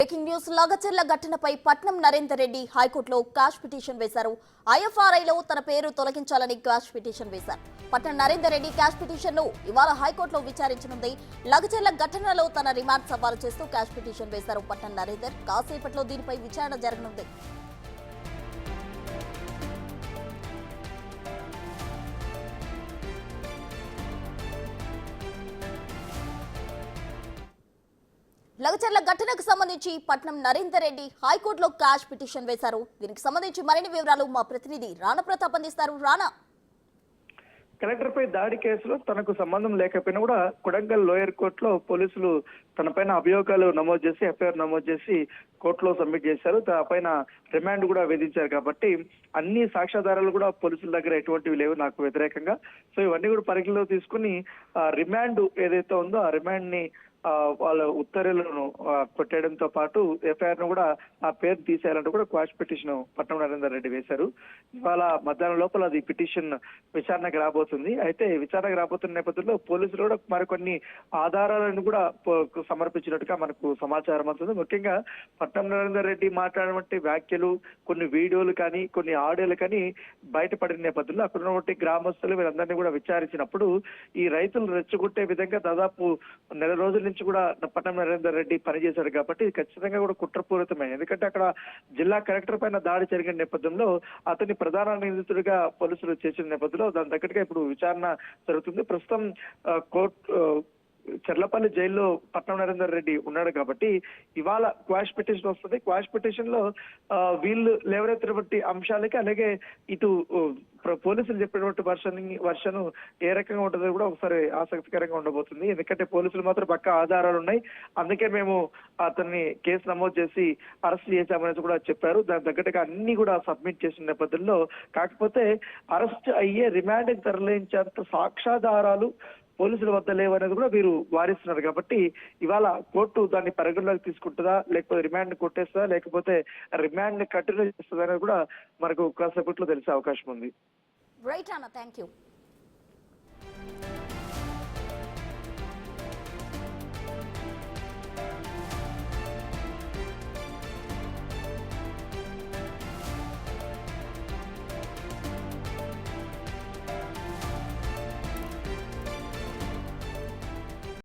Breaking news Lagacharla ఘటనపై పట్నం నరేందర్ రెడ్డి హైకోర్టులో quash petition వేశారు. ఐఎఫ్ఆర్ఐలో తన పేరు తొలగించాలని క్వాష్ పిటిషన్ వేశారు. పట్నం నరేందర్ రెడ్డి క్వాష్ పిటిషన్ ను ఇవాళ హైకోర్టులో విచారించనుంది. లగచర్ల ఘటనలో తన రిమాండ్ సవాలు చేస్తూ క్వాష్ పిటిషన్ వేశారు పట్నం నరేందర్. కాసేపట్లో దీనిపై విచారణ జరగనుంది. లగచర్ల ఘటనకు సంబంధించి పట్నం నరేందర్ రెడ్డి హైకోర్టులో క్వాష్ పిటిషన్ వేశారు. దీనికి సంబంధించి మరిన్ని వివరాలు మా ప్రతినిధి రాణా ప్రతాప్ అందిస్తారు. రాణా, కలెక్టర్ పై దాడి కేసులో తనకు సంబంధం లేకపోయినా కూడా కొడంగల్ లోయర్ కోర్టులో పోలీసులు తనపైన అభియోగాలు నమోదు చేసి ఎఫ్ఐఆర్ నమోదు చేసి కోర్టులో సబ్మిట్ చేశారు. పైన రిమాండ్ కూడా విధించారు. కాబట్టి అన్ని సాక్ష్యాధారాలు కూడా పోలీసుల దగ్గర ఎటువంటివి లేవు నాకు వ్యతిరేకంగా. సో ఇవన్నీ కూడా పరిగణలో తీసుకుని రిమాండ్ ఏదైతే ఉందో ఆ రిమాండ్ ని వాళ్ళ ఉత్తర్వులను కొట్టేయడంతో పాటు ఎఫ్ఐఆర్ ను కూడా ఆ పేరు తీసేయాలంటూ కూడా క్వాష్ పిటిషన్ పట్నం నరేందర్ రెడ్డి వేశారు. ఇవాళ మధ్యాహ్నం లోపల అది పిటిషన్ విచారణకు రాబోతుంది. అయితే విచారణకు రాబోతున్న నేపథ్యంలో పోలీసులు కూడా మరికొన్ని ఆధారాలను కూడా సమర్పించినట్టుగా మనకు సమాచారం అవుతుంది. ముఖ్యంగా పట్నం నరేందర్ రెడ్డి మాట్లాడినటువంటి వ్యాఖ్యలు, కొన్ని వీడియోలు కానీ కొన్ని ఆడియోలు కానీ బయటపడిన నేపథ్యంలో అక్కడ ఉన్నటువంటి గ్రామస్తులు వీరందరినీ కూడా విచారించినప్పుడు ఈ రైతులు రెచ్చగొట్టే విధంగా దాదాపు నెల రోజుల నుంచి కూడా పట్నం నరేందర్ రెడ్డి పనిచేశాడు. కాబట్టి ఇది ఖచ్చితంగా కూడా కుట్రపూరితమే. ఎందుకంటే అక్కడ జిల్లా కలెక్టర్ పైన దాడి జరిగిన నేపథ్యంలో అతన్ని ప్రధాన నిందితుడిగా పోలీసులు చేసిన నేపథ్యంలో దాని దగ్గరగా ఇప్పుడు విచారణ జరుగుతుంది. ప్రస్తుతం కోర్టు చర్లపల్లి జైల్లో పట్నం నరేందర్ రెడ్డి ఉన్నాడు. కాబట్టి ఇవాళ క్వాష్ పిటిషన్ వస్తుంది. క్వాష్ పిటిషన్ లో వీళ్ళు లేవనెత్తినటువంటి అంశాలకి అలాగే ఇటు పోలీసులు చెప్పినటువంటి వర్షన్ ఏ రకంగా ఉంటుందో కూడా ఒకసారి ఆసక్తికరంగా ఉండబోతుంది. ఎందుకంటే పోలీసులు మాత్రం పక్కా ఆధారాలు ఉన్నాయి, అందుకే మేము అతన్ని కేసు నమోదు చేసి అరెస్ట్ చేశామనేది కూడా చెప్పారు. దాని తగ్గట్టుగా అన్ని కూడా సబ్మిట్ చేసిన నేపథ్యంలో కాకపోతే అరెస్ట్ అయ్యే రిమాండ్ తరలించేంత సాక్ష్యాధారాలు పోలీసుల వద్ద లేవనేది కూడా వీరు వారిస్తున్నారు. కాబట్టి ఇవాళ కోర్టు దాన్ని పరిగణలోకి తీసుకుంటుందా, లేకపోతే రిమాండ్ కొట్టేస్తుందా, లేకపోతే రిమాండ్ కంటిన్యూ చేస్తుందా అనేది కూడా మనకు కాసేపట్లో తెలిసే అవకాశం ఉంది. రైట్ అన్న, థ్యాంక్ యూ.